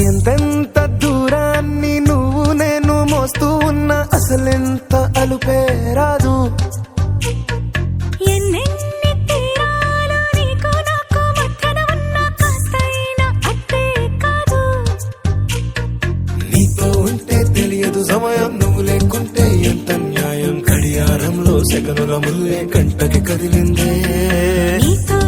ఎంతెంత దూరాన్ని నువ్వు నేను మోస్తూ ఉన్నా అసలెంత అలుపే రాదు. ఎన్నెన్ని తీరాలు నీకు నాకు మధ్యన ఉన్నా కాస్తైనా అట్టే కాదు. నీతో ఉంటే తెలియదు సమయం, నువ్వు లేకుంటే ఎంత న్యాయం. గడియారంలో సెకనుల ముల్లే కంటకి కదిలిందే. నీతో